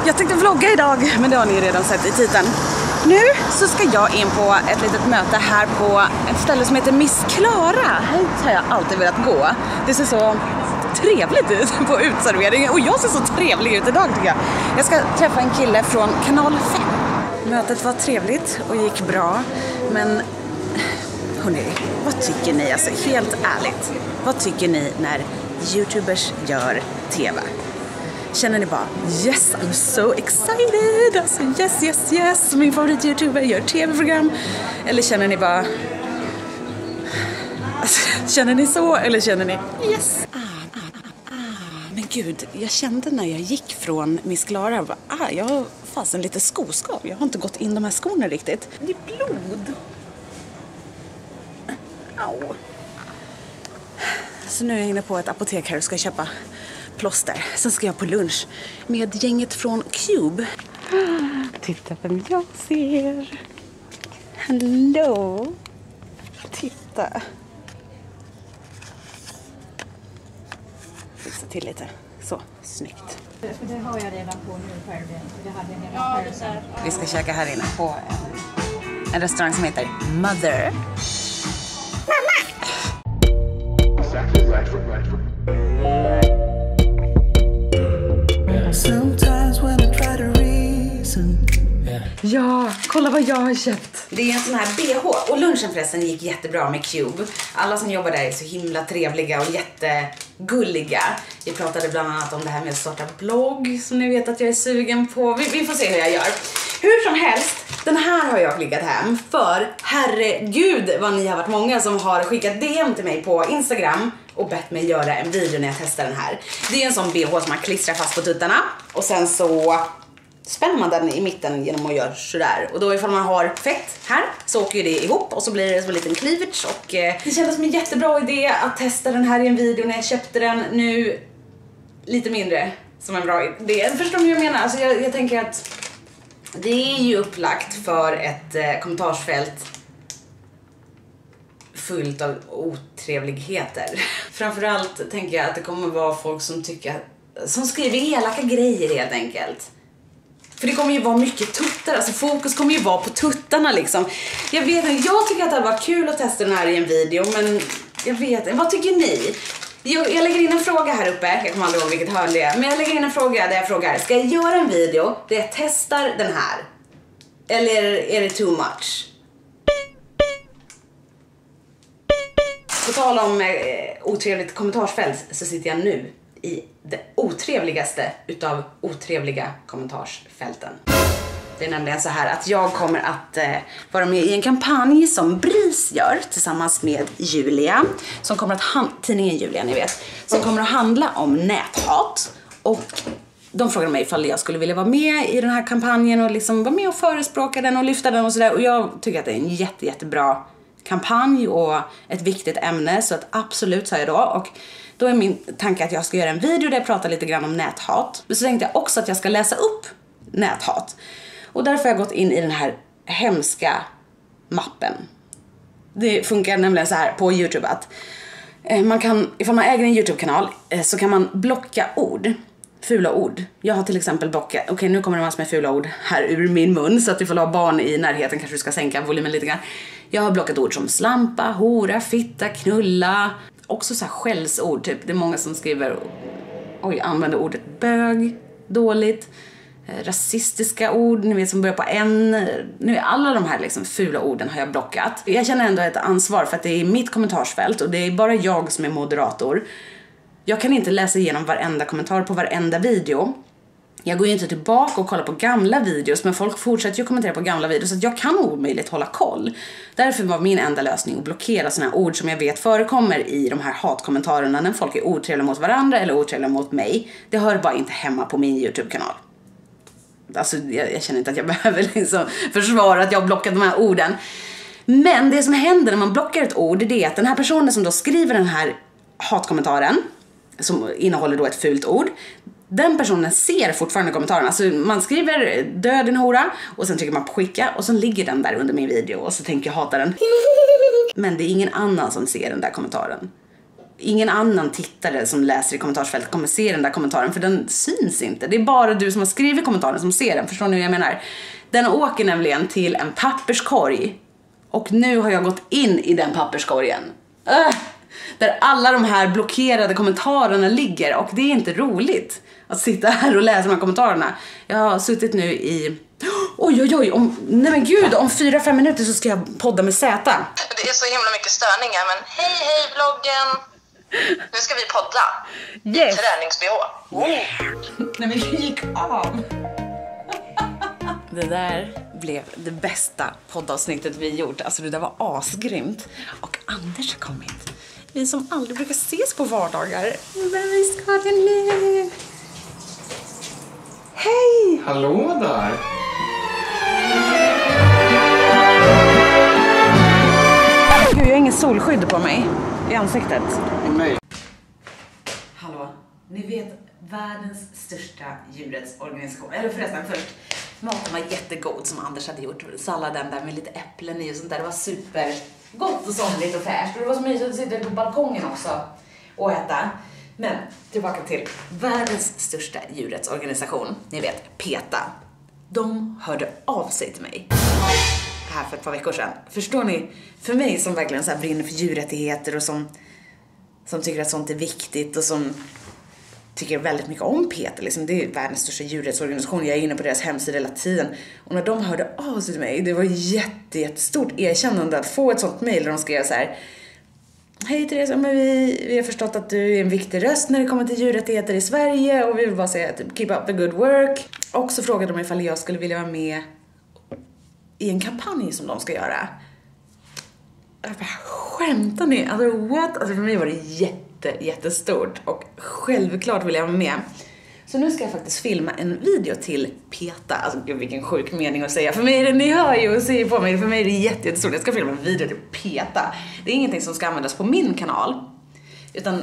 Jag tänkte vlogga idag, men det har ni redan sett i titeln. Nu så ska jag in på ett litet möte här på ett ställe som heter Miss Klara. Hit har jag alltid velat gå. Det ser så trevligt ut på utserveringen och jag ser så trevlig ut idag tycker jag. Jag ska träffa en kille från kanal 5. Mötet var trevligt och gick bra, men hörni, vad tycker ni? Alltså helt ärligt, vad tycker ni när YouTubers gör TV? Känner ni bara, yes, I'm so excited, alltså yes, min favorit-YouTuber gör TV-program? Eller känner ni bara, alltså, känner ni så eller känner ni, yes? Men gud, jag kände när jag gick från Miss Klara, jag har fasen lite skoskav, jag har inte gått in de här skorna riktigt. Det är blod. Au. Så nu är jag inne på ett apotek här och ska köpa plåster. Sen ska jag på lunch med gänget från Cube. Titta vem jag ser. Hello. Titta. Fixa till lite. Så, snyggt. Det har jag redan på nu själv. Det hade jag redan själv. Vi ska käka här inne på en restaurang som heter Mother. Ja, kolla vad jag har köpt. Det är en sån här BH. Och lunchen förresten gick jättebra med Cube. Alla som jobbar där är så himla trevliga och jättegulliga. Vi pratade bland annat om det här med att starta blogg, som ni vet att jag är sugen på. Vi får se hur jag gör. Hur som helst, den här har jag klickat hem. För herregud vad ni har varit många som har skickat DM till mig på Instagram och bett mig göra en video när jag testar den här. Det är en sån BH som man klistrar fast på tuttarna. Och sen så spänner man den i mitten genom att göra sådär. Och då ifall man har fett här så åker ju det ihop och så blir det som en liten cleavage. Och det kändes som en jättebra idé att testa den här i en video när jag köpte den. Nu lite mindre som en bra idé. Förstår ni vad jag menar? Alltså jag tänker att det är ju upplagt för ett kommentarsfält fullt av otrevligheter. Framförallt tänker jag att det kommer vara folk som skriver elaka grejer helt enkelt. För det kommer ju vara mycket tuttar, alltså fokus kommer ju vara på tuttarna liksom. Jag vet inte, jag tycker att det var kul att testa den här i en video, men jag vet inte, vad tycker ni? Jag lägger in en fråga här uppe, jag kommer aldrig ihåg vilket hörn det är, men jag lägger in en fråga där jag frågar, ska jag göra en video där jag testar den här? Eller är det too much? På tal om otrevligt kommentarsfält så sitter jag nu i det otrevligaste utav otrevliga kommentarsfälten. Det är nämligen så här att jag kommer att vara med i en kampanj som BRIS gör tillsammans med Julia. Som kommer att tidningen Julia, ni vet. Som kommer att handla om näthat. Och de frågade mig ifall jag skulle vilja vara med i den här kampanjen och liksom vara med och förespråka den och lyfta den och sådär. Och jag tycker att det är en jättebra kampanj och ett viktigt ämne. Så att absolut, sa jag då. Och då är min tanke att jag ska göra en video där jag pratar lite grann om näthat. Men så tänkte jag också att jag ska läsa upp näthat. Och därför har jag gått in i den här hemska mappen. Det funkar nämligen så här på YouTube att man kan, ifall man äger en YouTube-kanal så kan man blocka ord. Fula ord. Jag har till exempel blockat, okej, nu kommer det massor med fula ord här ur min mun. Så att ifall du har barn i närheten kanske du ska sänka volymen lite grann. Jag har blockat ord som slampa, hora, fitta, knulla. Också så här skällsord typ. Det är många som skriver, använder ordet bög, dåligt. Rasistiska ord, ni vet, som börjar på en. Nu är alla de här liksom fula orden har jag blockat. Jag känner ändå ett ansvar för att det är mitt kommentarsfält och det är bara jag som är moderator. Jag kan inte läsa igenom varenda kommentar på varenda video. Jag går ju inte tillbaka och kollar på gamla videos, men folk fortsätter ju kommentera på gamla videos, så att jag kan omöjligt hålla koll. Därför var min enda lösning att blockera såna här ord som jag vet förekommer i de här hatkommentarerna när folk är otrevliga mot varandra eller otrevliga mot mig. Det hör bara inte hemma på min YouTube-kanal. Alltså jag känner inte att jag behöver liksom försvara att jag har blockat de här orden. Men det som händer när man blockar ett ord, det är att den här personen som då skriver den här hatkommentaren, som innehåller då ett fult ord, den personen ser fortfarande kommentaren. Alltså man skriver död en hora och sen trycker man på skicka och så ligger den där under min video och så tänker jag hata den. Men det är ingen annan som ser den där kommentaren. ingen annan tittare som läser i kommentarsfältet kommer se den där kommentaren, för den syns inte. Det är bara du som har skrivit kommentaren som ser den. Förstår ni hur jag menar? Den åker nämligen till en papperskorg. Och nu har jag gått in i den papperskorgen. Där alla de här blockerade kommentarerna ligger. Och det är inte roligt att sitta här och läsa de här kommentarerna. Jag har suttit nu i... Oj, nej men gud, om 4-5 minuter så ska jag podda med Z. Det är så himla mycket störningar, men hej vloggen. Nu ska vi podda. Yes. Träningsbyrå. Nej men det gick av. Det där blev det bästa poddavsnittet vi gjort. Alltså det där var asgrymt. Och Anders har kommit. Vi som aldrig brukar ses på vardagar. Men vi ska ha en liv. Hej! Hallå där! Gud, jag har ingen solskydd på mig i ansiktet. Nej. Hallå, ni vet världens största djurrättsorganisation. Eller förresten, först, maten var jättegod som Anders hade gjort. Salladen där med lite äpplen i och sånt där. Det var supergott och somrigt och fräscht. Och det var så mysigt att sitta på balkongen också och äta. Men tillbaka till världens största djurrättsorganisation. Ni vet, PETA. De hörde av sig till mig här för ett par veckor sedan. Förstår ni? För mig som verkligen så här brinner för djurrättigheter och som tycker att sånt är viktigt och som tycker väldigt mycket om PETA. Liksom. Det är världens största djurrättsorganisation. Jag är inne på deras hemsida hela tiden. Och när de hörde av sig till mig, det var jättestort erkännande att få ett sånt mejl där de skrev så här: hej Therese, men vi har förstått att du är en viktig röst när det kommer till djurrättigheter i Sverige och vi vill bara säga typ, keep up the good work. Och så frågade de ifall jag skulle vilja vara med i en kampanj som de ska göra. Jag bara, skämtar ni? Alltså what? Alltså för mig var det jättestort och självklart vill jag vara med. Så nu ska jag faktiskt filma en video till PETA. Alltså gud, vilken sjuk mening att säga. För mig är det, ni hör ju och ser på mig, för mig är det jättestort. Jag ska filma en video till PETA. Det är ingenting som ska användas på min kanal.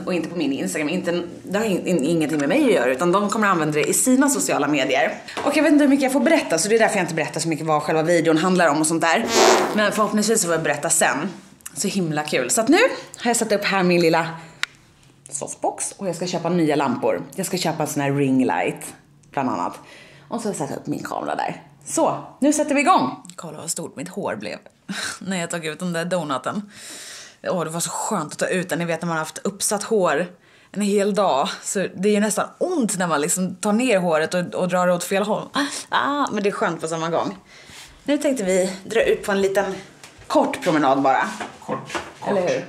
Och inte på min Instagram. Det har ingenting med mig att göra, utan de kommer att använda det i sina sociala medier. Och jag vet inte hur mycket jag får berätta, så det är därför jag inte berättar så mycket vad själva videon handlar om och sånt där. Men förhoppningsvis så får jag berätta sen. Så himla kul. Så att nu har jag satt upp här min lilla softbox och jag ska köpa nya lampor. Jag ska köpa en sån här ring light bland annat. Och så har jag satt upp min kamera där. Så, nu sätter vi igång. Kolla vad stort mitt hår blev när jag tog ut den där donaten. Det var så skönt att ta ut den. Ni vet när man har haft uppsatt hår en hel dag. Så det är ju nästan ont när man liksom tar ner håret och drar det åt fel håll. Men det är skönt på samma gång. Nu tänkte vi dra ut på en liten kort promenad bara. Kort. Eller hur?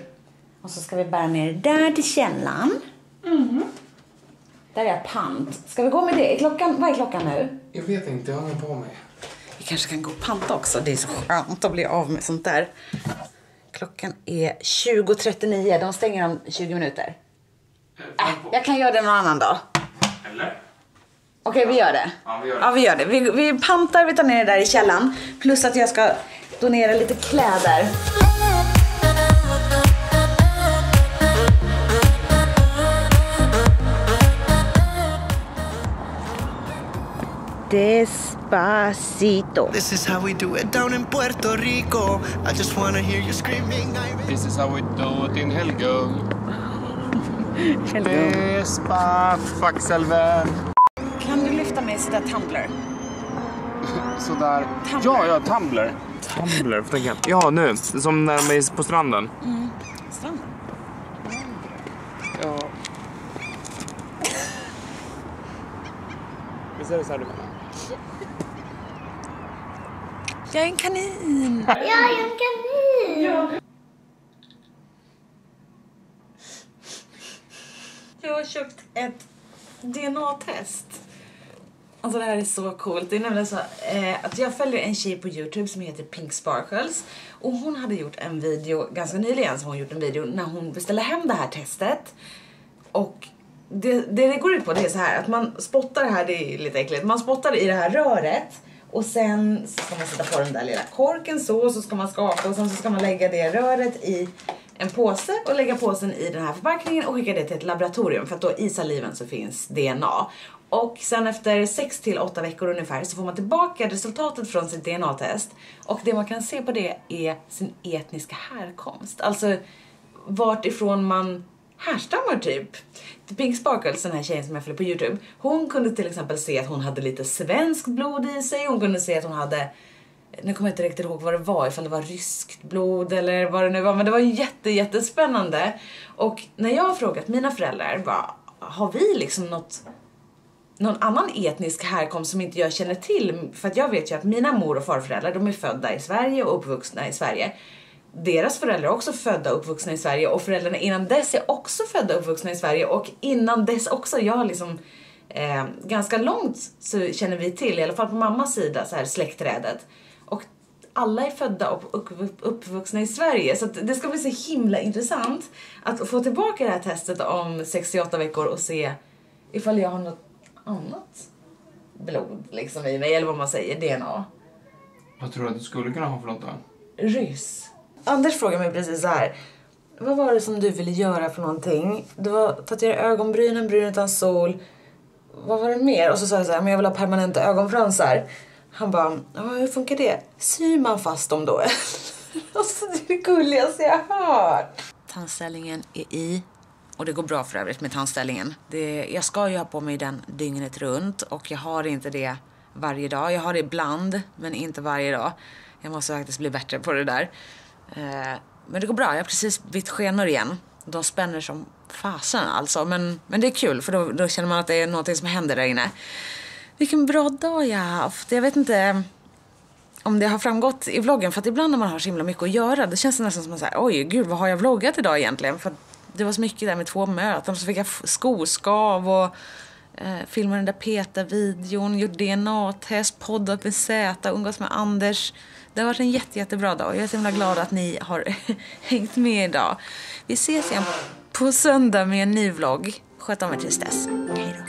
Och så ska vi bära ner där till källan. Där är pant. Ska vi gå med det? Vad är klockan nu? Jag vet inte, jag har ingen på mig. Vi kanske kan gå och panta också. Det är så skönt att bli av med sånt där. Klockan är 20:39. De stänger om 20 minuter. Jag kan göra det någon annan dag. Eller? Okej, vi gör det. Ja, vi gör det. Vi pantar, vi tar ner det där i källan. Plus att jag ska donera lite kläder. Despacito. This is how we do it down in Puerto Rico. I just wanna hear you screaming. This is how we do it in Helgum. Despa, faxelvän. Kan du lyfta mig sådär Tumblr? Sådär. Tumblr. Ja, Tumblr. Tumblr, för tänka. Ja, nu. Som när man är på stranden. Stranden? Ja. Visst är det så här du menar? Jag är en kanin. Jag är en kanin. Ja. Jag har köpt ett DNA-test. Alltså det här är så coolt. Det är nämligen så att jag följer en tjej på YouTube som heter Pink Sparkles. Och hon hade gjort en video ganska nyligen, som hon gjort en video när hon beställde hem det här testet. Och det går ut på, det är så här att man spottar det här, det är lite äckligt. Man spottar i det här röret. Och sen så ska man sätta på den där lilla korken så ska man skaka. Och sen så ska man lägga det röret i en påse och lägga påsen i den här förpackningen och skicka det till ett laboratorium. För att då i saliven så finns DNA. Och sen efter 6 till 8 veckor ungefär så får man tillbaka resultatet från sitt DNA-test. Och det man kan se på det är sin etniska härkomst. Alltså vart ifrån man härstammar typ. Pink Sparkles, den här tjejen som jag följer på YouTube, hon kunde till exempel se att hon hade lite svenskt blod i sig. Hon kunde se att hon hade, nu kommer jag inte riktigt ihåg vad det var, ifall det var ryskt blod eller vad det nu var, men det var jättespännande. Och när jag har frågat mina föräldrar, har vi liksom någon annan etnisk härkomst som inte jag känner till? För att jag vet ju att mina mor- och farföräldrar, de är födda i Sverige och uppvuxna i Sverige. Deras föräldrar är också födda och uppvuxna i Sverige, och föräldrarna innan dess är också födda och uppvuxna i Sverige, och innan dess också, jag har liksom ganska långt så känner vi till, i alla fall på mammas sida, så här släktträdet, och alla är födda och uppvuxna i Sverige, så att det ska bli så himla intressant att få tillbaka det här testet om 68 veckor och se ifall jag har något annat blod liksom i mig, eller vad man säger, DNA. Vad tror du att du skulle kunna ha för något då? Ryss. Anders frågade mig precis så här: vad var det som du ville göra för någonting? Det var tatuera ögonbrynen, bryn utan sol. Vad var det mer? Och så sa jag så här: men jag vill ha permanenta ögonfransar. Han bara, hur funkar det? Syr man fast dem då? Alltså det är det gulligaste jag har hört. Tandställningen är i. Och det går bra för övrigt med tandställningen. Jag ska ju ha på mig den dygnet runt, och jag har inte det varje dag. Jag har det ibland, men inte varje dag. Jag måste faktiskt bli bättre på det där. Men det går bra. Jag har precis bytt skenor igen. De spänner som fasen alltså. Men det är kul, för då känner man att det är något som händer där inne. Vilken bra dag jag har haft. Jag vet inte om det har framgått i vloggen. För att ibland när man har så himla mycket att göra, det känns nästan som att säga, oj gud, vad har jag vloggat idag egentligen? För det var så mycket där med 2 möten. Så fick jag skoskav och filmade den där PETA-videon, gjort DNA-test, poddat med Z, umgås med Anders. Det har varit en jättebra dag. Jag är så himla glad att ni har hängt med idag. Vi ses igen på söndag med en ny vlogg. Sköt om er tills dess. Hej då.